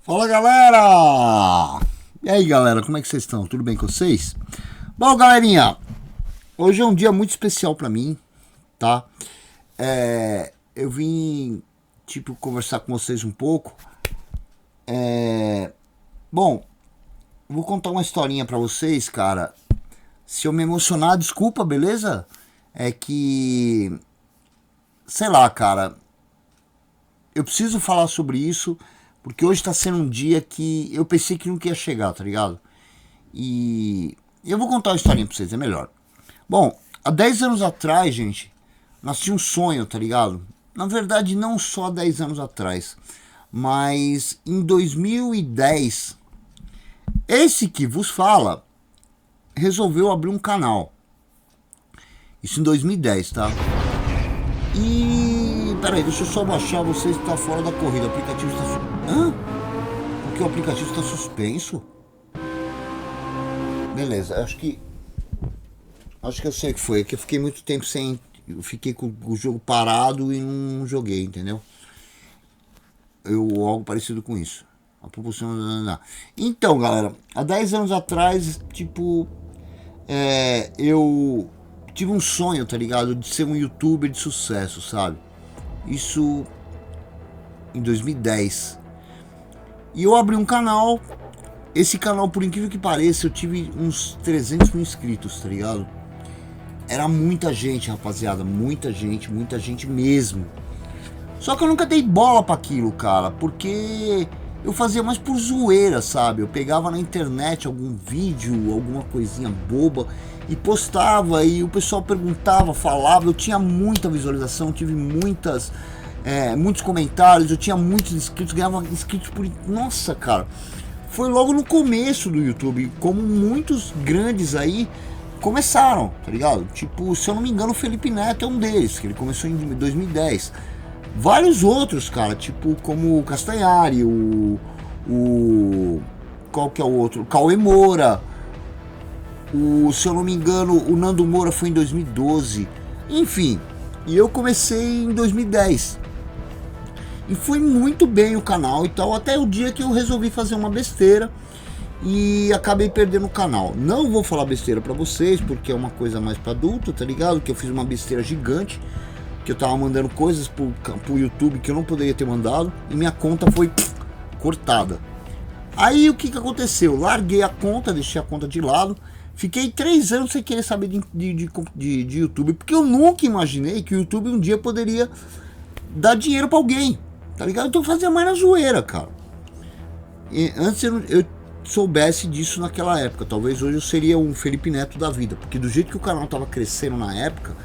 Fala galera! E aí galera, como é que vocês estão? Tudo bem com vocês? Bom galerinha, hoje é um dia muito especial pra mim, tá? Eu vim, conversar com vocês um pouco. Bom, vou contar uma historinha pra vocês, cara. Se eu me emocionar, desculpa, beleza? É que, sei lá, cara, eu preciso falar sobre isso, porque hoje tá sendo um dia que eu pensei que nunca ia chegar, tá ligado? E eu vou contar uma historinha pra vocês, é melhor. Bom, há 10 anos atrás, gente, nasci um sonho, tá ligado? Na verdade, não só há 10 anos atrás, mas em 2010, esse que vos fala resolveu abrir um canal. Isso em 2010, tá? E peraí, deixa eu só baixar, vocês que tá fora da corrida. O aplicativo está hã? Porque o aplicativo está suspenso? Beleza, acho que eu sei o que foi. É que eu fiquei muito tempo sem, eu fiquei com o jogo parado e não joguei, entendeu? Algo parecido com isso. A propulsão. Então, galera, há 10 anos atrás, eu tive um sonho, tá ligado? De ser um youtuber de sucesso, sabe? Isso em 2010. E eu abri um canal. Esse canal, por incrível que pareça, eu tive uns 300 mil inscritos, tá ligado? Era muita gente, rapaziada. Muita gente mesmo. Só que eu nunca dei bola pra aquilo, cara. Porque eu fazia mais por zoeira, sabe? Eu pegava na internet algum vídeo, alguma coisinha boba e postava, e o pessoal perguntava, falava. Eu tinha muita visualização, tive muitos comentários, eu tinha muitos inscritos, ganhava inscritos por... Nossa, cara, foi logo no começo do YouTube, como muitos grandes aí começaram, tá ligado? Tipo, se eu não me engano, o Felipe Neto é um deles, que ele começou em 2010. Vários outros, cara, tipo como o Castanhari, qual que é o outro? O Cauê Moura, se eu não me engano, o Nando Moura foi em 2012. Enfim, e eu comecei em 2010. E foi muito bem o canal e tal, até o dia que eu resolvi fazer uma besteira e acabei perdendo o canal. Não vou falar besteira pra vocês, porque é uma coisa mais pra adulto, tá ligado? Que eu fiz uma besteira gigante, que eu tava mandando coisas pro YouTube que eu não poderia ter mandado, e minha conta foi cortada. Aí o que aconteceu? Larguei a conta, deixei a conta de lado, fiquei 3 anos sem querer saber de YouTube, porque eu nunca imaginei que o YouTube um dia poderia dar dinheiro pra alguém, tá ligado? Então eu fazia mais na zoeira, cara. E antes eu soubesse disso naquela época, talvez hoje eu seria um Felipe Neto da vida, porque do jeito que o canal tava crescendo na época,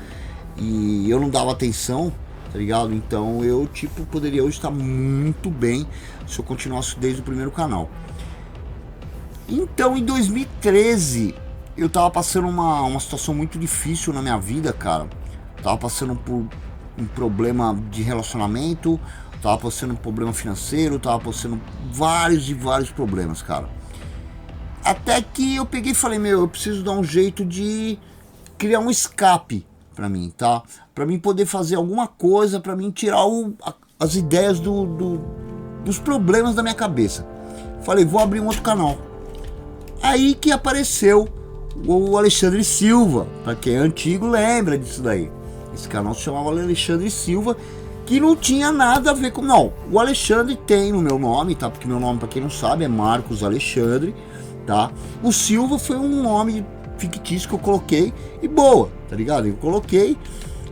e eu não dava atenção, tá ligado? Então eu, poderia hoje estar muito bem se eu continuasse desde o primeiro canal. Então em 2013 eu tava passando uma situação muito difícil na minha vida, cara. Tava passando por um problema de relacionamento, tava passando por um problema financeiro, tava passando vários problemas, cara. Até que eu peguei e falei, eu preciso dar um jeito de criar um escape pra mim, tá? Pra mim poder fazer alguma coisa, pra mim tirar as ideias dos problemas da minha cabeça. Falei, vou abrir um outro canal. Aí que apareceu o Alexandre Silva, pra quem é antigo lembra disso daí. Esse canal se chamava Alexandre Silva, que não tinha nada a ver com... Não, o Alexandre tem no meu nome, tá? Porque meu nome, pra quem não sabe, é Marcos Alexandre, tá? O Silva foi um nome fictício que eu coloquei e boa, tá ligado? Eu coloquei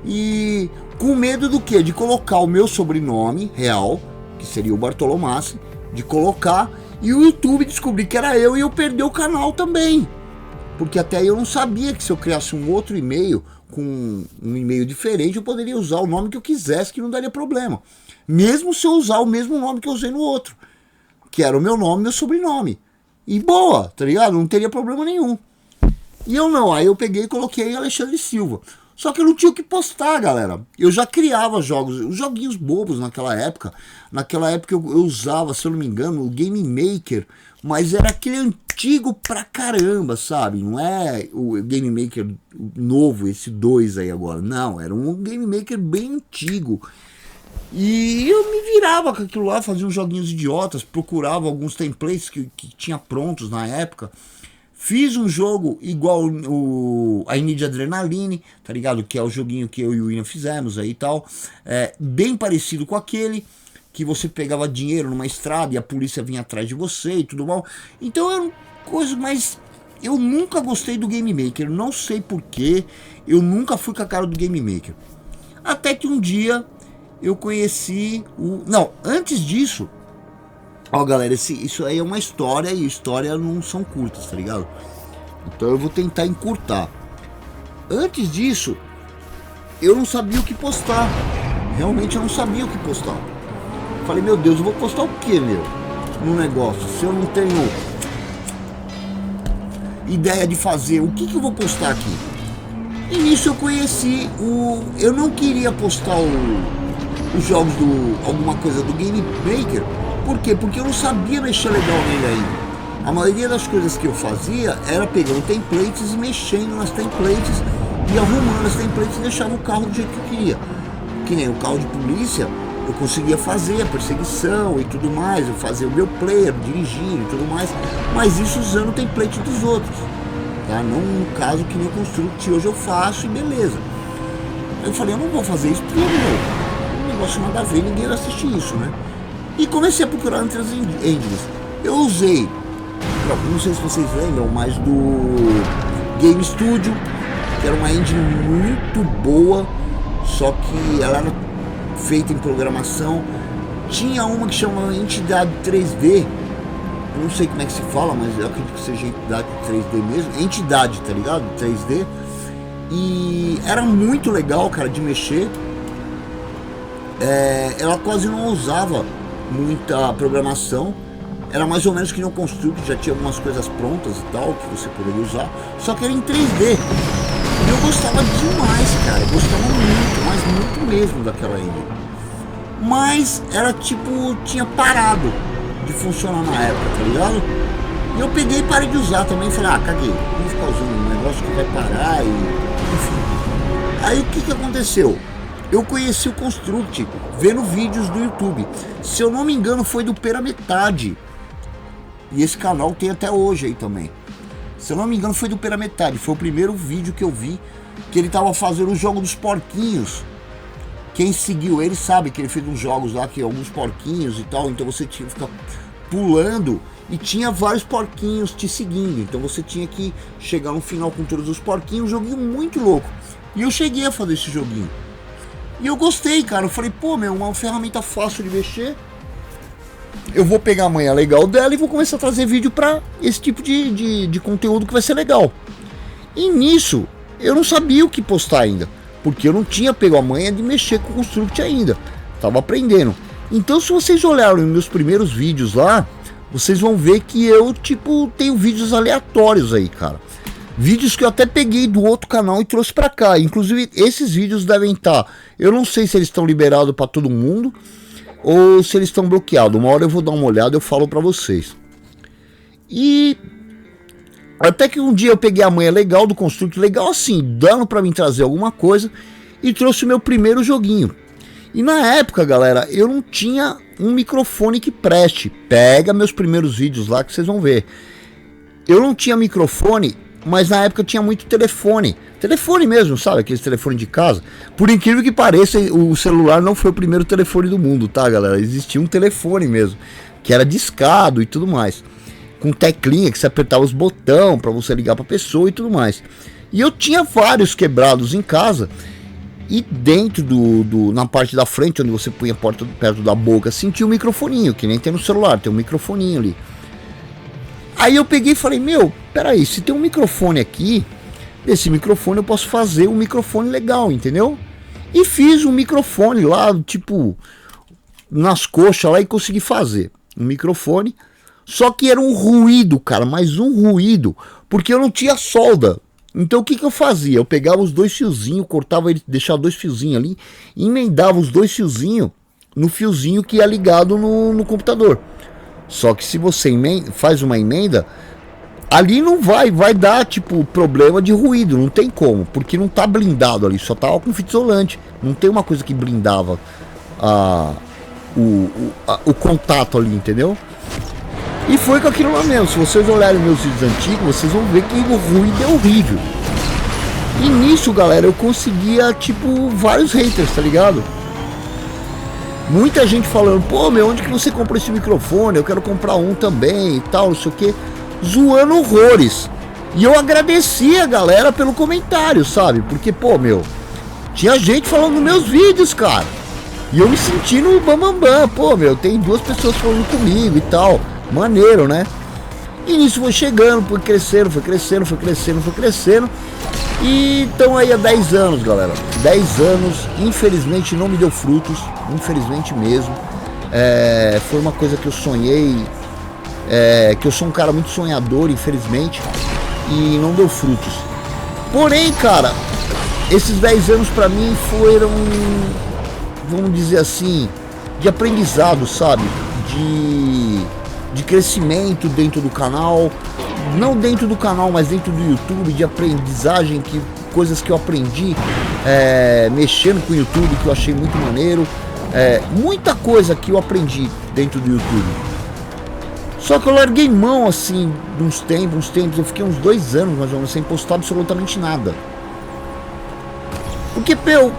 e com medo do quê? De colocar o meu sobrenome real, que seria o Bartolomassi, de colocar e o YouTube descobrir que era eu e eu perder o canal também. Porque até aí eu não sabia que se eu criasse um outro e-mail com um e-mail diferente, eu poderia usar o nome que eu quisesse, que não daria problema. Mesmo se eu usar o mesmo nome que eu usei no outro, que era o meu nome e meu sobrenome. E boa, tá ligado? Não teria problema nenhum. E eu não, aí eu peguei e coloquei Alexandre Silva. Só que eu não tinha o que postar, galera. Eu já criava jogos, os joguinhos bobos naquela época. Naquela época eu usava, se eu não me engano, o Game Maker, mas era aquele antigo pra caramba, sabe? Não é o Game Maker novo, esse 2 aí agora. Não, era um Game Maker bem antigo. E eu me virava com aquilo lá, fazia uns joguinhos idiotas, procurava alguns templates que tinha prontos na época. Fiz um jogo igual a Need Adrenaline, tá ligado? Que é o joguinho que eu e o William fizemos aí e tal. Bem parecido com aquele, que você pegava dinheiro numa estrada e a polícia vinha atrás de você e tudo mal. Então era coisa, mas eu nunca gostei do Game Maker, não sei porquê, eu nunca fui com a cara do Game Maker. Até que um dia eu conheci o... Não, antes disso... Ó, galera, isso aí é uma história e histórias não são curtas, tá ligado? Então eu vou tentar encurtar. Antes disso, eu não sabia o que postar. Realmente eu não sabia o que postar. Falei, meu Deus, eu vou postar o que, meu? No negócio, se eu não tenho ideia de fazer, o que eu vou postar aqui? E nisso eu conheci o... Eu não queria postar os jogos alguma coisa do Game Maker. Por quê? Porque eu não sabia mexer legal nele ainda. A maioria das coisas que eu fazia era pegando templates e mexendo nas templates e arrumando as templates e deixava o carro do jeito que eu queria. Que nem o carro de polícia, eu conseguia fazer a perseguição e tudo mais, eu fazia o meu player, dirigir e tudo mais, mas isso usando o template dos outros, tá? Não no caso que nem o Construct hoje eu faço e beleza. Eu falei, eu não vou fazer isso porque um negócio nada a ver, ninguém vai assistir isso, né? E comecei a procurar entre as engines. Eu usei, não sei se vocês lembram, mas do Game Studio, que era uma engine muito boa, só que ela era feita em programação. Tinha uma que chama Entidade 3D, eu não sei como é que se fala, mas eu acredito que seja Entidade 3D mesmo, Entidade, tá ligado? 3D. E era muito legal, cara, de mexer. Ela quase não usava muita programação, era mais ou menos que no Construct, já tinha algumas coisas prontas e tal, que você poderia usar, só que era em 3D, e eu gostava demais, cara, eu gostava muito, mas muito mesmo daquela engine, mas era tipo, tinha parado de funcionar na época, tá ligado? E eu peguei e parei de usar também, falei, caguei, vou ficar usando um negócio que vai parar, e enfim. Aí o que aconteceu? Eu conheci o Construct vendo vídeos do YouTube. Se eu não me engano, foi do Pera Metade. E esse canal tem até hoje aí também. Se eu não me engano, foi do Pera Metade. Foi o primeiro vídeo que eu vi que ele tava fazendo o jogo dos porquinhos. Quem seguiu ele sabe que ele fez uns jogos lá, que alguns porquinhos e tal. Então você tinha que ficar pulando e tinha vários porquinhos te seguindo. Então você tinha que chegar no final com todos os porquinhos. Um joguinho muito louco. E eu cheguei a fazer esse joguinho. E eu gostei, cara. Eu falei, pô, meu, uma ferramenta fácil de mexer. Eu vou pegar a manha legal dela e vou começar a trazer vídeo pra esse tipo de conteúdo que vai ser legal. E nisso, eu não sabia o que postar ainda. Porque eu não tinha pego a manha de mexer com o Construct ainda. Tava aprendendo. Então, se vocês olharem meus primeiros vídeos lá, vocês vão ver que eu, tipo, tenho vídeos aleatórios aí, cara. Vídeos que eu até peguei do outro canal e trouxe pra cá. Inclusive, esses vídeos devem estar... Eu não sei se eles estão liberados pra todo mundo ou se eles estão bloqueados. Uma hora eu vou dar uma olhada e eu falo pra vocês. E... até que um dia eu peguei a manha legal do Construct. Legal assim, dando pra mim trazer alguma coisa. E trouxe o meu primeiro joguinho. E na época, galera, eu não tinha um microfone que preste. Pega meus primeiros vídeos lá que vocês vão ver. Eu não tinha microfone... mas na época tinha muito telefone. Telefone mesmo, sabe? Aqueles telefone de casa. Por incrível que pareça, o celular não foi o primeiro telefone do mundo, tá, galera? Existia um telefone mesmo, que era discado e tudo mais. Com teclinha que você apertava os botões pra você ligar pra pessoa e tudo mais. E eu tinha vários quebrados em casa. E dentro na parte da frente, onde você punha a porta perto da boca, assim, tinha um microfoninho, que nem tem no celular, tem um microfoninho ali. Aí eu peguei e falei, meu, peraí, se tem um microfone aqui, desse microfone eu posso fazer um microfone legal, entendeu? E fiz um microfone lá, tipo, nas coxas lá e consegui fazer um microfone. Só que era um ruído, cara, mas um ruído, porque eu não tinha solda. Então o que eu fazia? Eu pegava os dois fiozinhos, cortava ele, deixava dois fiozinhos ali, e emendava os dois fiozinhos no fiozinho que ia ligado no computador. Só que se você faz uma emenda, ali não vai dar tipo problema de ruído, não tem como, porque não tá blindado ali, só tava com fita isolante, não tem uma coisa que blindava o contato ali, entendeu? E foi com aquilo lá mesmo. Se vocês olharem meus vídeos antigos, vocês vão ver que o ruído é horrível. E nisso, galera, eu conseguia, tipo, vários haters, tá ligado? Muita gente falando, pô, meu, onde que você comprou esse microfone? Eu quero comprar um também e tal, não sei o que. Zoando horrores. E eu agradeci a galera pelo comentário, sabe? Porque, pô, meu, tinha gente falando nos meus vídeos, cara. E eu me sentindo bambambam. Pô, meu, tem 2 pessoas falando comigo e tal. Maneiro, né? E nisso foi chegando, foi crescendo, foi crescendo, foi crescendo, foi crescendo. E estão aí há 10 anos, galera. 10 anos, infelizmente não me deu frutos. Infelizmente mesmo. Foi uma coisa que eu sonhei. Que eu sou um cara muito sonhador, infelizmente. E não deu frutos. Porém, cara, esses 10 anos pra mim foram, vamos dizer assim, de aprendizado, sabe? De crescimento dentro do canal. Não dentro do canal, mas dentro do YouTube, de aprendizagem, coisas que eu aprendi mexendo com o YouTube, que eu achei muito maneiro. Muita coisa que eu aprendi dentro do YouTube. Só que eu larguei mão assim, uns tempos, eu fiquei uns 2 anos mais ou menos sem postar absolutamente nada. Porque, meu,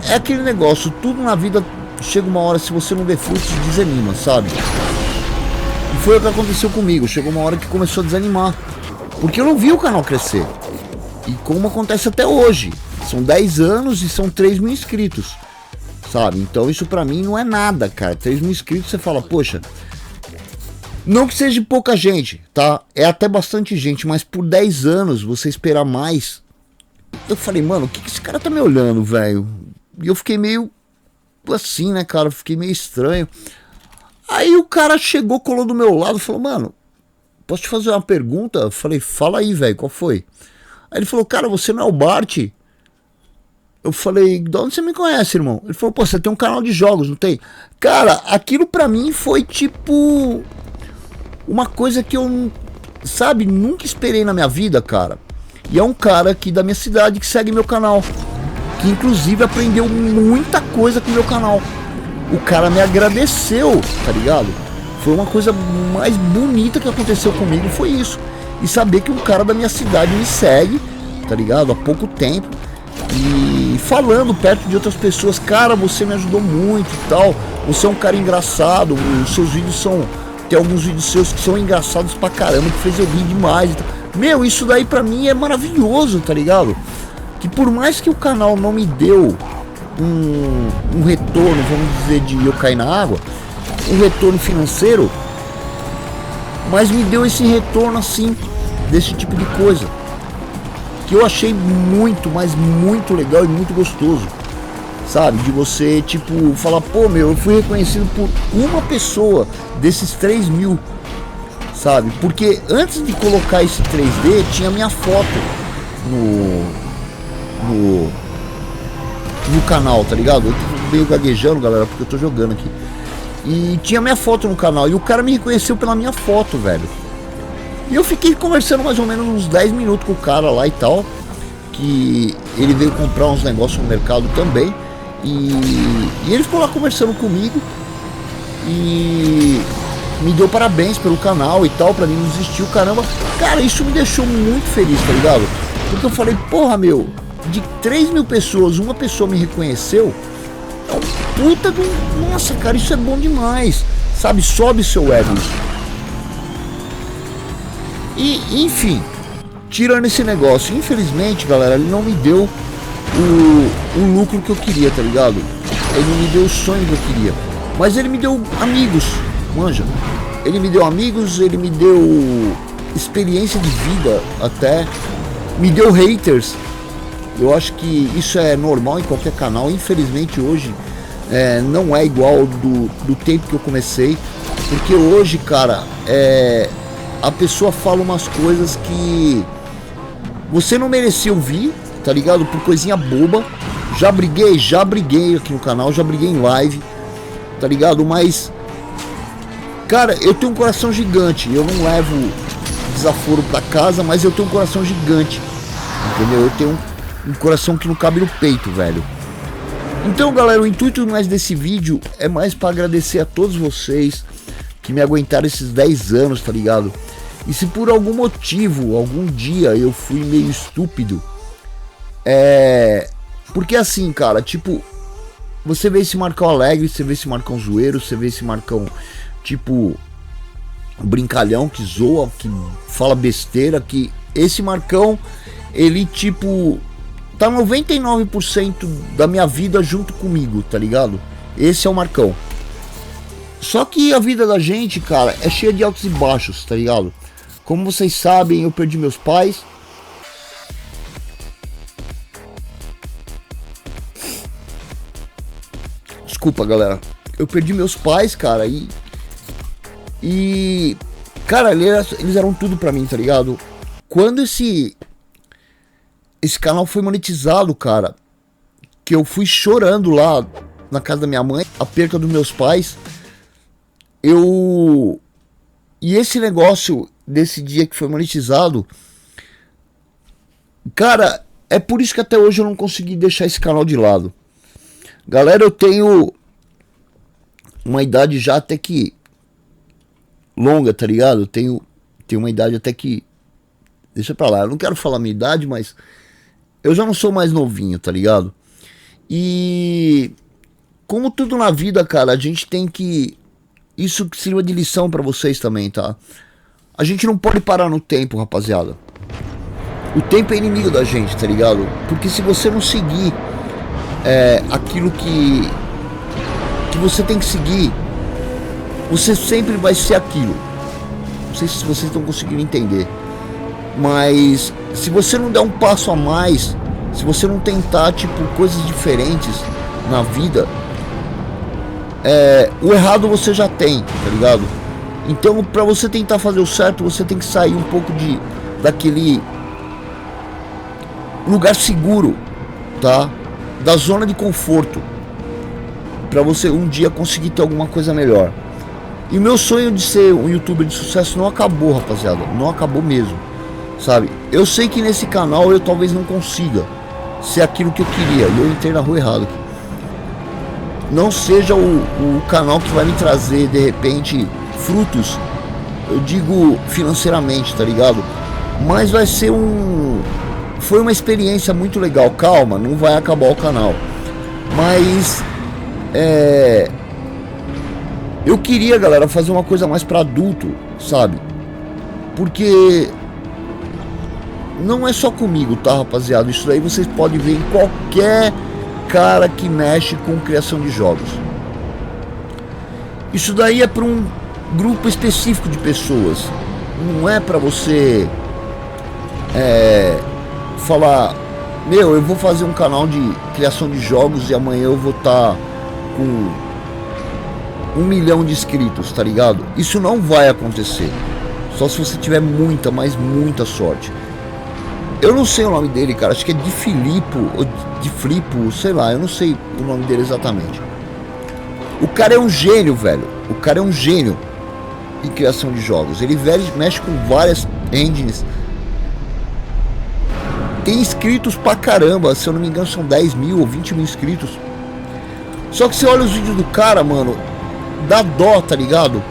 é aquele negócio, tudo na vida chega uma hora, se você não vê frutos, desanima, sabe? E foi o que aconteceu comigo, chegou uma hora que começou a desanimar. Porque eu não vi o canal crescer. E como acontece até hoje. São 10 anos e são 3 mil inscritos, sabe? Então isso pra mim não é nada, cara. 3 mil inscritos, você fala, poxa... Não que seja pouca gente, tá? É até bastante gente, mas por 10 anos você esperar mais. Eu falei, mano, o que esse cara tá me olhando, velho? E eu fiquei meio assim, né, cara? Fiquei meio estranho. Aí o cara chegou, colou do meu lado e falou, mano, posso te fazer uma pergunta? Eu falei, fala aí, velho, qual foi? Aí ele falou, cara, você não é o Bart? Eu falei, de onde você me conhece, irmão? Ele falou, pô, você tem um canal de jogos, não tem? Cara, aquilo pra mim foi tipo... uma coisa que eu, sabe, nunca esperei na minha vida, cara. E é um cara aqui da minha cidade que segue meu canal, que inclusive aprendeu muita coisa com o meu canal. O cara me agradeceu, tá ligado? Foi uma coisa mais bonita que aconteceu comigo, foi isso. E saber que um cara da minha cidade me segue, tá ligado? Há pouco tempo. E falando perto de outras pessoas, cara, você me ajudou muito e tal. Você é um cara engraçado, os seus vídeos são... Tem alguns vídeos seus que são engraçados pra caramba, que fez eu rir demais. Meu, isso daí pra mim é maravilhoso, tá ligado? Que por mais que o canal não me deu um retorno, vamos dizer, de eu cair na água, um retorno financeiro, mas me deu esse retorno assim, desse tipo de coisa, que eu achei muito, mas muito legal e muito gostoso. Sabe, de você, tipo, falar, pô, meu, eu fui reconhecido por uma pessoa desses 3 mil, sabe? Porque antes de colocar esse 3D, tinha minha foto no canal, tá ligado? Eu tô meio gaguejando, galera, porque eu tô jogando aqui. E tinha minha foto no canal, e o cara me reconheceu pela minha foto, velho. E eu fiquei conversando mais ou menos uns 10 minutos com o cara lá e tal, que ele veio comprar uns negócios no mercado também. E ele ficou lá conversando comigo e me deu parabéns pelo canal e tal, pra mim não desistiu, caramba. Cara, isso me deixou muito feliz, tá ligado? Porque eu falei, porra, meu, de 3 mil pessoas, uma pessoa me reconheceu. É um puta do... Nossa, cara, isso é bom demais, sabe? Sobe seu ego. E, enfim, tirando esse negócio, infelizmente, galera, ele não me deu o lucro que eu queria, tá ligado? Ele não me deu o sonho que eu queria, mas ele me deu amigos, manja. Ele me deu amigos, ele me deu experiência de vida até, me deu haters. Eu acho que isso é normal em qualquer canal. Infelizmente hoje não é igual do tempo que eu comecei, porque hoje, cara, a pessoa fala umas coisas que você não merecia ouvir, tá ligado? Por coisinha boba. Já briguei aqui no canal, já briguei em live, tá ligado? Mas, cara, eu tenho um coração gigante. Eu não levo desaforo pra casa, mas eu tenho um coração gigante, entendeu? Eu tenho um coração que não cabe no peito, velho. Então, galera, o intuito mais desse vídeo é mais para agradecer a todos vocês que me aguentaram esses 10 anos, tá ligado? E se por algum motivo, algum dia eu fui meio estúpido, porque assim, cara, tipo, você vê esse Marcão alegre, você vê esse Marcão zoeiro, você vê esse Marcão, tipo, brincalhão, que zoa, que fala besteira, que esse Marcão, ele, tipo, tá 99% da minha vida junto comigo, tá ligado? Esse é o Marcão. Só que a vida da gente, cara, é cheia de altos e baixos, tá ligado? Como vocês sabem, eu perdi meus pais. Desculpa, galera. Eu perdi meus pais, cara, cara, eles eram tudo pra mim, tá ligado? Quando esse canal foi monetizado, cara, que eu fui chorando lá na casa da minha mãe, a perca dos meus pais, e esse negócio desse dia que foi monetizado, cara, é por isso que até hoje eu não consegui deixar esse canal de lado. Galera, eu tenho uma idade já até que longa, tá ligado? Eu tenho uma idade até que, deixa pra lá, eu não quero falar minha idade, mas eu já não sou mais novinho, tá ligado? E como tudo na vida, cara, a gente tem que, isso que sirva de lição pra vocês também, tá? A gente não pode parar no tempo, rapaziada. O tempo é inimigo da gente, tá ligado? Porque se você não seguir aquilo que você tem que seguir, você sempre vai ser aquilo. Não sei se vocês estão conseguindo entender, mas se você não der um passo a mais, se você não tentar, tipo, coisas diferentes na vida, o errado você já tem, tá ligado? Então, pra você tentar fazer o certo, você tem que sair um pouco daquele lugar seguro, tá? Da zona de conforto, pra você um dia conseguir ter alguma coisa melhor. E o meu sonho de ser um youtuber de sucesso não acabou, rapaziada. Não acabou mesmo, sabe? Eu sei que nesse canal eu talvez não consiga ser aquilo que eu queria, e eu entrei na rua errada aqui. Não seja o canal que vai me trazer, de repente, frutos, eu digo financeiramente, tá ligado? Mas vai ser foi uma experiência muito legal. Calma, não vai acabar o canal, mas eu queria, galera, fazer uma coisa mais pra adulto, sabe? Porque não é só comigo, tá, rapaziada? Isso daí vocês podem ver em qualquer cara que mexe com criação de jogos. Isso daí é para um grupo específico de pessoas. Não é para você falar, meu, eu vou fazer um canal de criação de jogos e amanhã eu vou estar com 1 milhão de inscritos, tá ligado? Isso não vai acontecer. Só se você tiver muita, mas muita sorte. Eu não sei o nome dele, cara. Acho que é de Filipe ou de Flipo, sei lá. Eu não sei o nome dele exatamente. O cara é um gênio, velho. O cara é um gênio em criação de jogos. Ele mexe com várias engines. Tem inscritos pra caramba. Se eu não me engano, são 10 mil ou 20 mil inscritos. Só que você olha os vídeos do cara, mano, dá dó, tá ligado?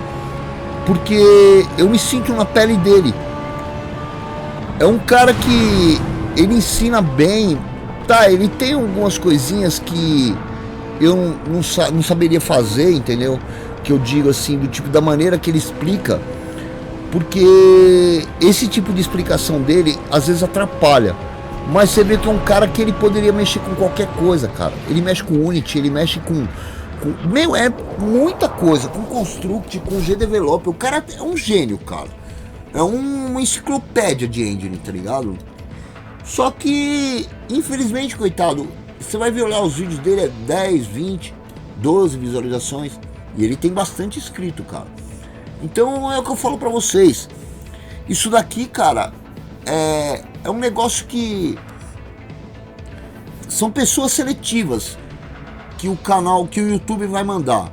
Porque eu me sinto na pele dele. É um cara que ele ensina bem, tá? Ele tem algumas coisinhas que eu não saberia fazer, entendeu? Que eu digo assim, do tipo, da maneira que ele explica. Porque esse tipo de explicação dele às vezes atrapalha. Mas você vê que é um cara que ele poderia mexer com qualquer coisa, cara. Ele mexe com Unity, ele mexe com meu, é muita coisa, com Construct, com GDevelop. O cara é um gênio, cara. É uma enciclopédia de engine, tá ligado? Só que, infelizmente, coitado, você vai ver, olhar os vídeos dele, é 10, 20, 12 visualizações. E ele tem bastante inscrito, cara. Então é o que eu falo pra vocês. Isso daqui, cara, é um negócio que são pessoas seletivas que o canal, que o YouTube vai mandar,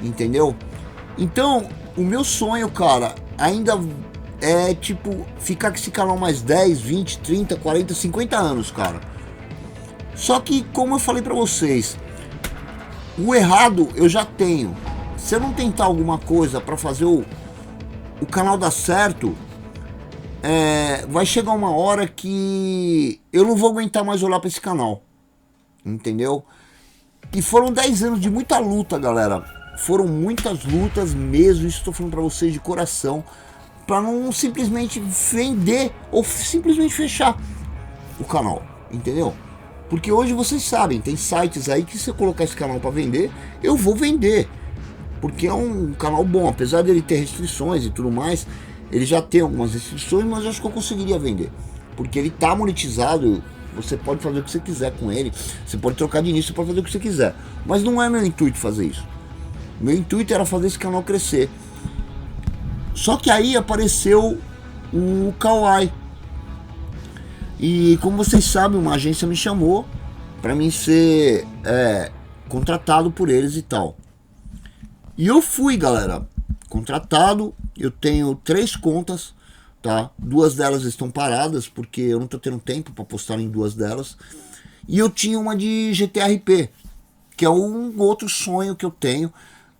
entendeu? Então, o meu sonho, cara, ainda é tipo ficar com esse canal mais 10, 20, 30, 40, 50 anos, cara. Só que, como eu falei pra vocês, O errado eu já tenho. Se eu não tentar alguma coisa para fazer o canal dar certo, vai chegar uma hora que eu não vou aguentar mais olhar para esse canal, entendeu? E foram 10 anos de muita luta, galera. Foram muitas lutas mesmo, isso estou falando para vocês de coração, para não simplesmente vender ou simplesmente fechar o canal, entendeu? Porque hoje vocês sabem, tem sites aí que se eu colocar esse canal para vender, eu vou vender. Porque é um canal bom, apesar dele ter restrições e tudo mais, ele já tem algumas restrições, mas eu acho que eu conseguiria vender. Porque ele tá monetizado, você pode fazer o que você quiser com ele, você pode trocar de início para fazer o que você quiser. Mas não é meu intuito fazer isso. Meu intuito era fazer esse canal crescer. Só que aí apareceu o Kawaii. E como vocês sabem, uma agência me chamou para mim ser contratado por eles e tal. E eu fui, galera, contratado. Eu tenho 3 contas, tá? 2 delas estão paradas porque eu não tô tendo tempo para postar em 2 delas. E eu tinha uma de GTRP, que é um outro sonho que eu tenho,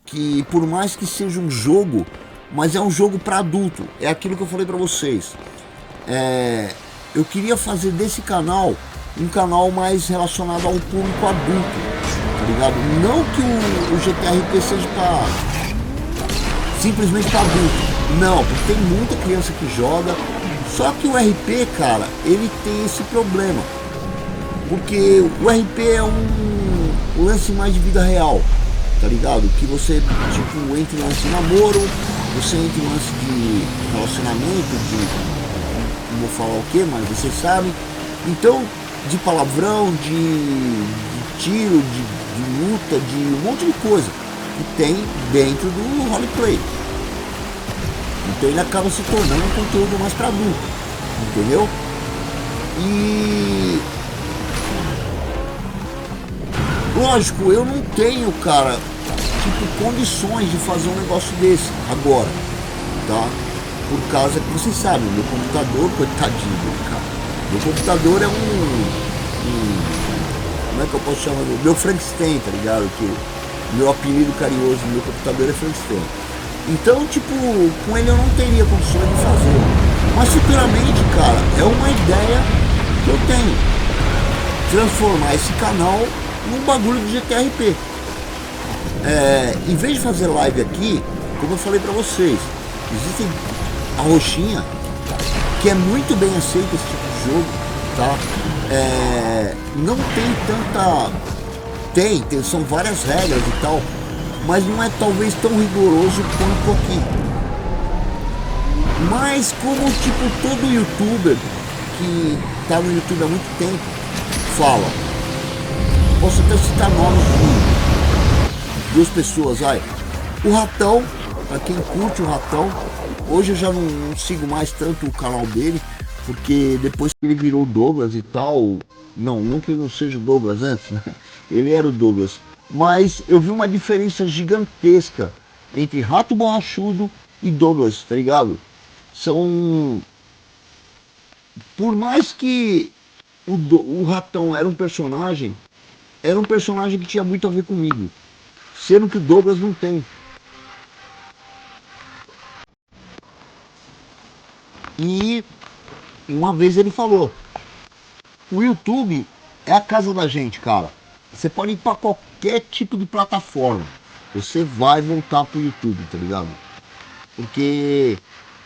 que por mais que seja um jogo, mas é um jogo para adulto. É aquilo que eu falei para vocês. Eu queria fazer desse canal um canal mais relacionado ao público adulto, tá ligado? Não que o GTRP seja simplesmente para adulto, não, porque tem muita criança que joga. Só que o RP, cara, ele tem esse problema, porque o RP é um lance mais de vida real, tá ligado? Que você, tipo, entra em lance de namoro, você entra em lance de relacionamento, não vou falar o que, mas vocês sabem. Então, de palavrão, de tiro, de luta, de um monte de coisa que tem dentro do roleplay. Então ele acaba se tornando um conteúdo mais para adulto, entendeu? E lógico, eu não tenho, cara, tipo, condições de fazer um negócio desse agora, tá? Por causa que vocês sabem, meu computador, coitadinho, cara. Meu computador é como é que eu posso chamar? Meu Frankenstein, tá ligado? Que meu apelido carinhoso do meu computador é Frankenstein. Então, tipo, com ele eu não teria condições de fazer. Mas futuramente, cara, é uma ideia que eu tenho. Transformar esse canal num bagulho de GTRP. Em vez de fazer live aqui, como eu falei pra vocês, existem a roxinha, que é muito bem aceita esse tipo de jogo, tá? Não tem tanta... são várias regras e tal, mas não é talvez tão rigoroso quanto aqui. Mas como, tipo, todo youtuber que tá no YouTube há muito tempo fala, posso até citar nomes de 2 pessoas, o Ratão, pra quem curte o Ratão. Hoje eu já não sigo mais tanto o canal dele, porque depois que ele virou Douglas e tal, não que ele não seja o Douglas antes, né? Ele era o Douglas, mas eu vi uma diferença gigantesca entre Rato Borrachudo e Douglas, tá ligado? Por mais que o Ratão era um personagem que tinha muito a ver comigo, sendo que o Douglas não tem. E uma vez ele falou, o YouTube é a casa da gente, cara. Você pode ir pra qualquer tipo de plataforma, você vai voltar pro YouTube, tá ligado? Porque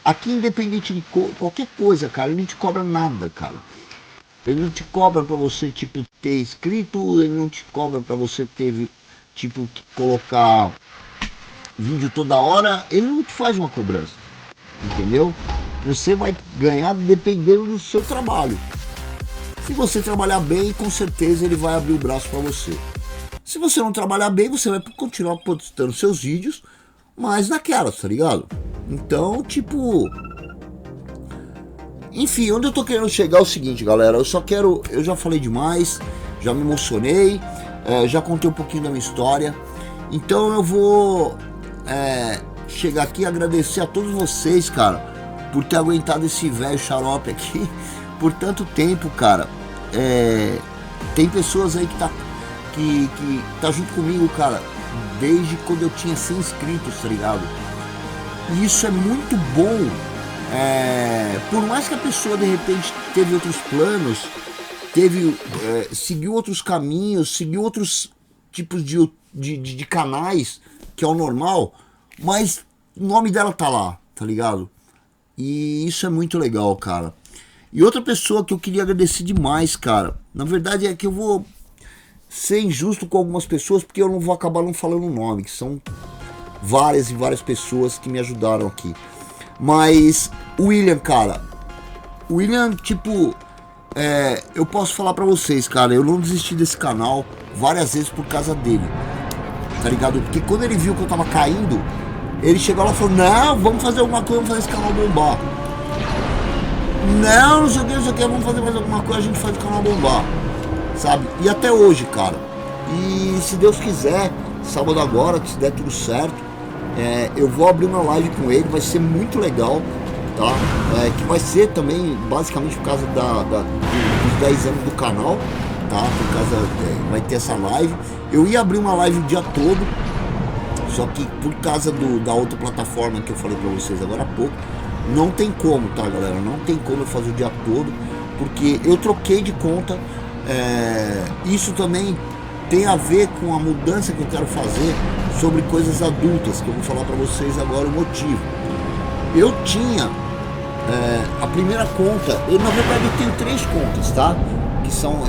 aqui, independente de qualquer coisa, cara, ele não te cobra nada, cara. Ele não te cobra pra você, tipo, ter inscrito, ele não te cobra pra você ter, tipo, que colocar vídeo toda hora, ele não te faz uma cobrança, entendeu? Você vai ganhar dependendo do seu trabalho. Se você trabalhar bem, com certeza ele vai abrir o braço para você. Se você não trabalhar bem, você vai continuar postando seus vídeos, mas naquelas, tá ligado? Então, tipo... Enfim, onde eu tô querendo chegar é o seguinte, galera. Eu já falei demais, já me emocionei, já contei um pouquinho da minha história. Então eu vou chegar aqui e agradecer a todos vocês, cara, por ter aguentado esse velho xarope aqui por tanto tempo, cara. Tem pessoas aí que tá junto comigo, cara, desde quando eu tinha 100 inscritos, tá ligado? E isso é muito bom. Por mais que a pessoa de repente teve outros planos, seguiu outros caminhos, seguiu outros tipos de canais, que é o normal, mas o nome dela tá lá, tá ligado? E isso é muito legal, cara. E outra pessoa que eu queria agradecer demais, cara, na verdade é que eu vou ser injusto com algumas pessoas, porque eu não vou acabar não falando o nome, que são várias e várias pessoas que me ajudaram aqui. Mas o William, cara, o William, tipo, eu posso falar pra vocês, cara, eu não desisti desse canal várias vezes por causa dele, tá ligado? Porque quando ele viu que eu tava caindo, ele chegou lá e falou: não, vamos fazer alguma coisa, vamos fazer esse canal bombar. Não sei o que, vamos fazer mais alguma coisa, a gente faz o canal bombar, sabe? E até hoje, cara. E se Deus quiser, sábado agora, que se der tudo certo, eu vou abrir uma live com ele, vai ser muito legal, tá? Que vai ser também, basicamente, por causa dos 10 anos do canal, tá? Por causa, vai ter essa live. Eu ia abrir uma live o dia todo, só que por causa da outra plataforma que eu falei pra vocês agora há pouco, não tem como, tá, galera? Não tem como eu fazer o dia todo, porque eu troquei de conta. Isso também tem a ver com a mudança que eu quero fazer sobre coisas adultas, que eu vou falar pra vocês agora o motivo. Eu tinha a primeira conta, na verdade eu tenho 3 contas, tá?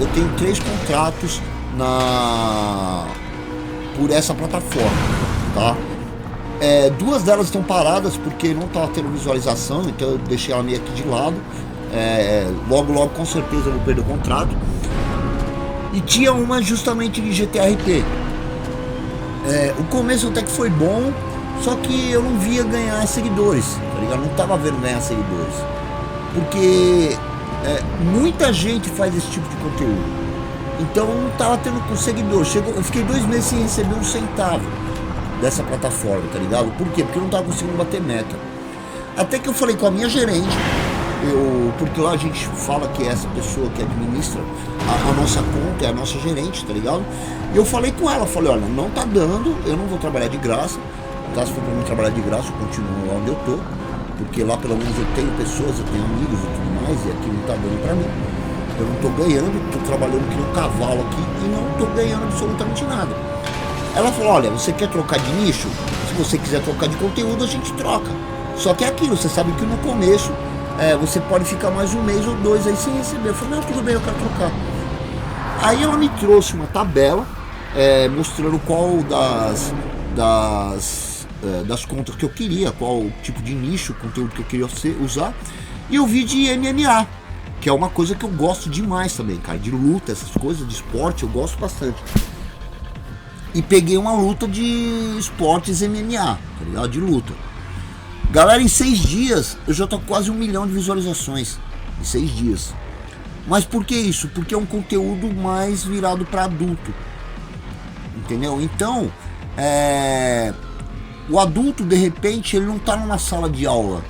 Eu tenho 3 contratos por essa plataforma, tá? 2 delas estão paradas porque não estava tendo visualização, então eu deixei ela meio aqui de lado. Logo com certeza eu vou perder o contrato. E tinha uma justamente de GTRP. O começo até que foi bom, só que eu não via ganhar seguidores, tá ligado? Não tava vendo ganhar seguidores, porque muita gente faz esse tipo de conteúdo, então eu não tava tendo seguidor. Eu fiquei 2 meses sem receber um centavo dessa plataforma, tá ligado? Por quê? Porque eu não tava conseguindo bater meta. Até que eu falei com a minha gerente, porque lá a gente fala que é essa pessoa que administra a nossa conta, é a nossa gerente, tá ligado? E eu falei com ela, falei: olha, não tá dando, eu não vou trabalhar de graça, tá? Se for pra mim trabalhar de graça, eu continuo lá onde eu tô, porque lá pelo menos eu tenho pessoas, eu tenho amigos e tudo mais, e aqui não tá dando pra mim. Eu não tô ganhando, tô trabalhando que nem um cavalo aqui e não tô ganhando absolutamente nada. Ela falou: olha, você quer trocar de nicho? Se você quiser trocar de conteúdo, a gente troca. Só que é aquilo, você sabe que no começo você pode ficar mais 1 mês ou 2 aí sem receber. Eu falei: não, tudo bem, eu quero trocar. Aí ela me trouxe uma tabela mostrando qual das contas que eu queria, qual tipo de nicho, conteúdo que eu queria usar. E eu vi de MMA, que é uma coisa que eu gosto demais também, cara, de luta, essas coisas, de esporte, eu gosto bastante. E peguei uma luta de esportes MMA, tá ligado? De luta. Galera, em 6 dias eu já tô com quase 1 milhão de visualizações. Em 6 dias. Mas por que isso? Porque é um conteúdo mais virado para adulto. Entendeu? Então, o adulto, de repente, ele não tá numa sala de aula.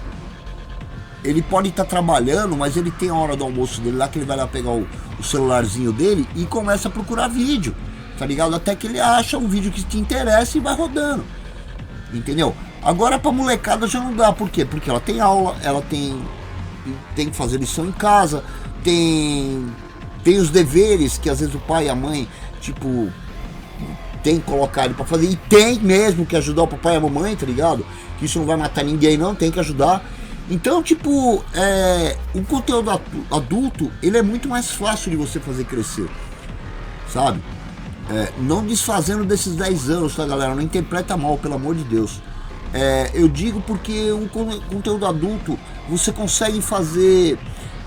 Ele pode estar trabalhando, mas ele tem a hora do almoço dele lá, que ele vai lá pegar o celularzinho dele e começa a procurar vídeo, tá ligado? Até que ele acha um vídeo que te interessa e vai rodando. Entendeu? Agora pra molecada já não dá. Por quê? Porque ela tem aula, ela tem que fazer lição em casa, tem os deveres que às vezes o pai e a mãe, tipo, tem que colocar ele pra fazer, e tem mesmo que ajudar o papai e a mamãe, tá ligado? Que isso não vai matar ninguém não, tem que ajudar. Então, tipo, o conteúdo adulto, ele é muito mais fácil de você fazer crescer, sabe? Não desfazendo desses 10 anos, tá, galera? Não interpreta mal, pelo amor de Deus. Eu digo porque o conteúdo adulto você consegue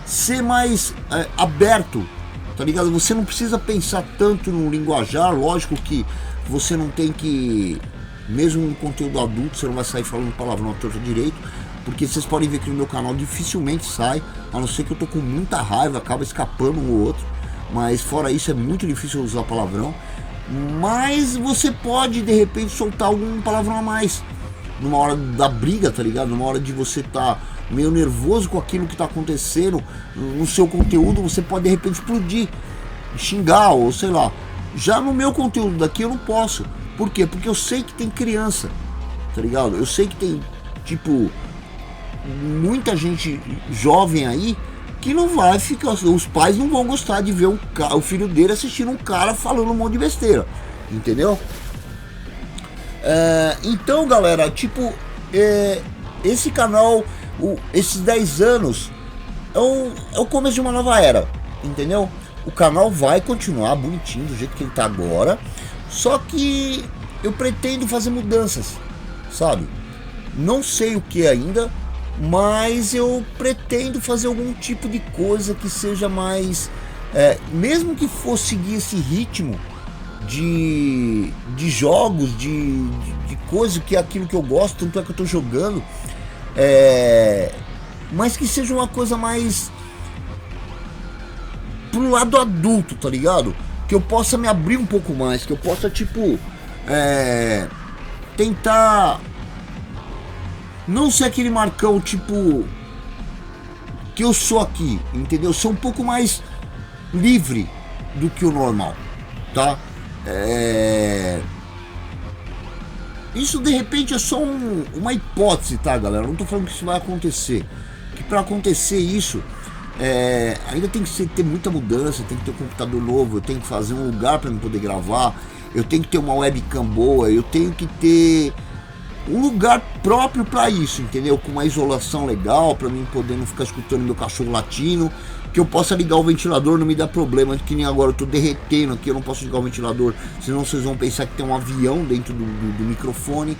ser mais aberto, tá ligado? Você não precisa pensar tanto no linguajar. Lógico que você não tem que, mesmo no conteúdo adulto, você não vai sair falando palavrão à torta direito, porque vocês podem ver que no meu canal dificilmente sai, a não ser que eu tô com muita raiva, acaba escapando um ou outro, mas fora isso é muito difícil usar palavrão. Mas você pode de repente soltar algum palavrão a mais numa hora da briga, tá ligado? Numa hora de você tá meio nervoso com aquilo que tá acontecendo no seu conteúdo, você pode de repente explodir, xingar ou sei lá. Já no meu conteúdo daqui eu não posso. Por quê? Porque eu sei que tem criança, tá ligado? Eu sei que tem, tipo, muita gente jovem aí que não vai ficar, os pais não vão gostar de ver o filho dele assistindo um cara falando um monte de besteira, entendeu? Então, galera, tipo, esse canal, esses 10 anos é o começo de uma nova era, entendeu? O canal vai continuar bonitinho do jeito que ele tá agora, só que eu pretendo fazer mudanças, sabe? Não sei o que ainda, mas eu pretendo fazer algum tipo de coisa que seja mais, mesmo que fosse seguir esse ritmo de jogos, de coisa que é aquilo que eu gosto, tanto é que eu tô jogando, mas que seja uma coisa mais pro lado adulto, tá ligado? Que eu possa me abrir um pouco mais, que eu possa, tipo, tentar não ser aquele Marcão, tipo, que eu sou aqui, entendeu? Ser um pouco mais livre do que o normal, tá? Isso de repente é só uma hipótese, tá, galera? Eu não tô falando que isso vai acontecer. Que pra acontecer isso, ainda tem que ter muita mudança, tem que ter um computador novo, eu tenho que fazer um lugar para me poder gravar, eu tenho que ter uma webcam boa, eu tenho que ter um lugar próprio para isso, entendeu? Com uma isolação legal, para mim poder não ficar escutando meu cachorro latindo, que eu possa ligar o ventilador, não me dá problema, que nem agora eu tô derretendo aqui, eu não posso ligar o ventilador, senão vocês vão pensar que tem um avião dentro do microfone.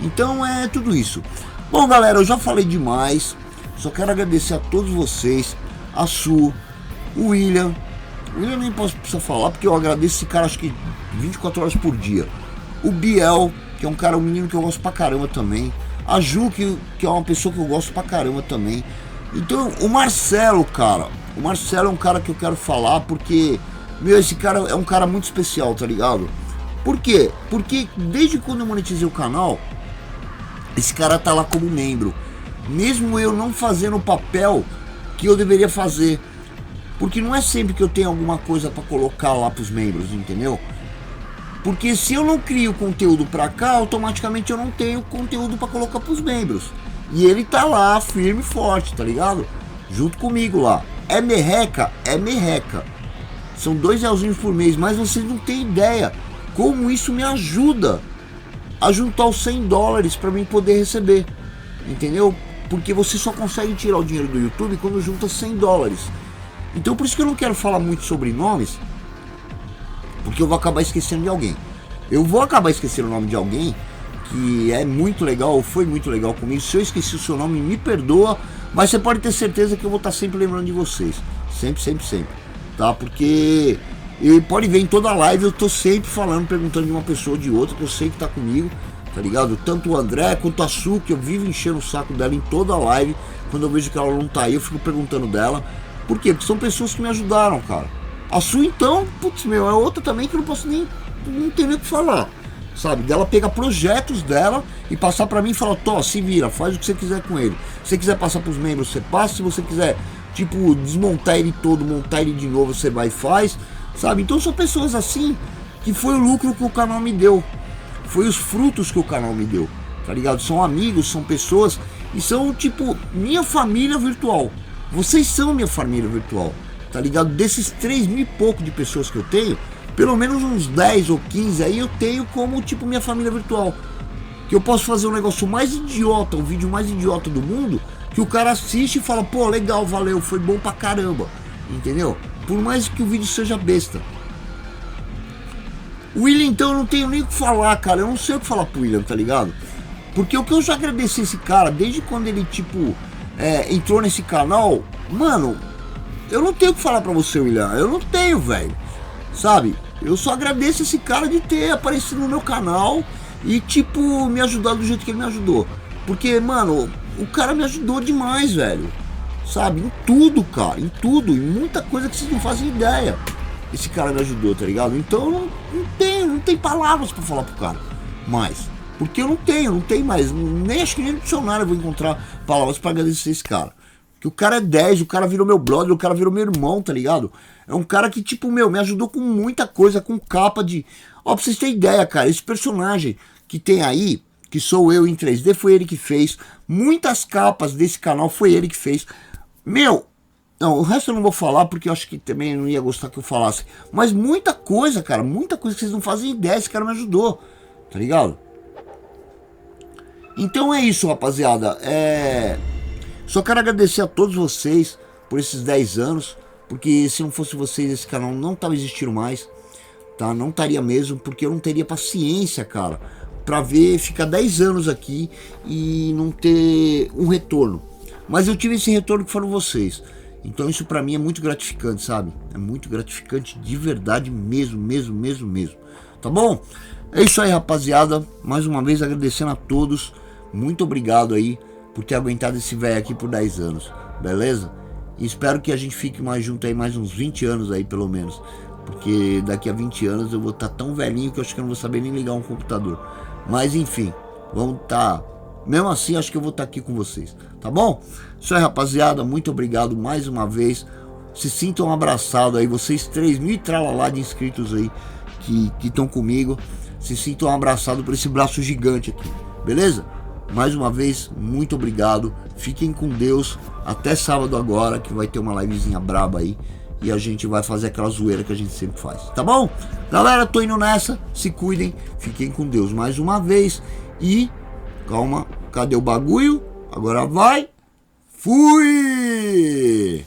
Então é tudo isso. Bom, galera, eu já falei demais, só quero agradecer a todos vocês, a Su, o William nem precisa falar, porque eu agradeço esse cara acho que 24 horas por dia. O Biel, que é um menino que eu gosto pra caramba também. A Ju, que é uma pessoa que eu gosto pra caramba também. Então, o Marcelo, cara. O Marcelo é um cara que eu quero falar porque, meu, esse cara é um cara muito especial, tá ligado? Por quê? Porque desde quando eu monetizei o canal, esse cara tá lá como membro. Mesmo eu não fazendo o papel que eu deveria fazer. Porque não é sempre que eu tenho alguma coisa pra colocar lá pros membros, entendeu? Porque se eu não crio conteúdo pra cá, automaticamente eu não tenho conteúdo pra colocar pros membros. E ele tá lá, firme e forte, tá ligado? Junto comigo lá. É merreca? É merreca. São R$2 por mês, mas vocês não têm ideia como isso me ajuda a juntar os $100 pra mim poder receber. Entendeu? Porque você só consegue tirar o dinheiro do YouTube quando junta $100. Então por isso que eu não quero falar muito sobre nomes, porque eu vou acabar esquecendo de alguém. Eu vou acabar esquecendo o nome de alguém que é muito legal, ou foi muito legal comigo. Se eu esqueci o seu nome, me perdoa, mas você pode ter certeza que eu vou estar sempre lembrando de vocês. Sempre, sempre, sempre. Tá? Porque ele pode ver em toda a live, eu tô sempre falando, perguntando de uma pessoa ou de outra, que eu sei que tá comigo, tá ligado? Tanto o André quanto a Su, que eu vivo enchendo o saco dela em toda a live. Quando eu vejo que ela não tá aí, eu fico perguntando dela. Por quê? Porque são pessoas que me ajudaram, cara. A Su, então, putz, meu, é outra também que eu não posso não ter nem o que falar, sabe? Dela pegar projetos dela e passar pra mim e falar, Tó, se vira, faz o que você quiser com ele. Se você quiser passar pros membros, você passa. Se você quiser, tipo, desmontar ele todo, montar ele de novo, você vai e faz, sabe? Então são pessoas assim que foi o lucro que o canal me deu. Foi os frutos que o canal me deu, tá ligado? São amigos, são pessoas e são, tipo, minha família virtual. Vocês são minha família virtual, tá ligado? Desses 3.000 e pouco de pessoas que eu tenho, pelo menos uns 10 ou 15 aí eu tenho como, tipo, minha família virtual. Que eu posso fazer um negócio mais idiota, o vídeo mais idiota do mundo, que o cara assiste e fala, pô, legal, valeu, foi bom pra caramba, entendeu? Por mais que o vídeo seja besta. O William, então, eu não tenho nem o que falar, cara, eu não sei o que falar pro William, tá ligado? Porque o que eu já agradeci esse cara, desde quando ele, tipo, entrou nesse canal, mano, eu não tenho o que falar pra você, William, eu não tenho, velho, sabe? Eu só agradeço esse cara de ter aparecido no meu canal e, tipo, me ajudar do jeito que ele me ajudou. Porque, mano, o cara me ajudou demais, velho. Sabe? Em tudo, cara. Em tudo. Em muita coisa que vocês não fazem ideia. Esse cara me ajudou, tá ligado? Então eu não tenho palavras pra falar pro cara. Mais. Porque eu não tenho mais. Nem acho que nem no dicionário eu vou encontrar palavras pra agradecer esse cara. Que o cara é 10, o cara virou meu brother, o cara virou meu irmão, tá ligado? É um cara que, tipo, meu, me ajudou com muita coisa, com capa de... Ó, pra vocês terem ideia, cara, esse personagem que tem aí, que sou eu em 3D, foi ele que fez. Muitas capas desse canal foi ele que fez. Meu, não, o resto eu não vou falar porque eu acho que também não ia gostar que eu falasse. Mas muita coisa, cara, muita coisa que vocês não fazem ideia, esse cara me ajudou, tá ligado? Então é isso, rapaziada. Só quero agradecer a todos vocês por esses 10 anos, porque se não fosse vocês esse canal não tava existindo mais, tá? Não estaria mesmo, porque eu não teria paciência, cara, pra ver, ficar 10 anos aqui e não ter um retorno. Mas eu tive esse retorno que foram vocês. Então isso pra mim é muito gratificante, sabe? É muito gratificante de verdade mesmo, mesmo. Tá bom? É isso aí, rapaziada. Mais uma vez agradecendo a todos. Muito obrigado aí por ter aguentado esse velho aqui por 10 anos. Beleza? E espero que a gente fique mais junto aí mais uns 20 anos aí, pelo menos. Porque daqui a 20 anos eu vou estar tão velhinho que eu acho que eu não vou saber nem ligar um computador. Mas enfim, vamos estar... Mesmo assim, acho que eu vou estar aqui com vocês. Tá bom? Isso aí, rapaziada. Muito obrigado mais uma vez. Se sintam abraçados aí. Vocês 3.000 e tralalá de inscritos aí que estão comigo. Se sintam abraçados por esse braço gigante aqui. Beleza? Mais uma vez, muito obrigado. Fiquem com Deus. Até sábado agora, que vai ter uma livezinha braba aí. E a gente vai fazer aquela zoeira que a gente sempre faz. Tá bom? Galera, tô indo nessa. Se cuidem. Fiquem com Deus mais uma vez. E... calma, cadê o bagulho? Agora vai. Fui!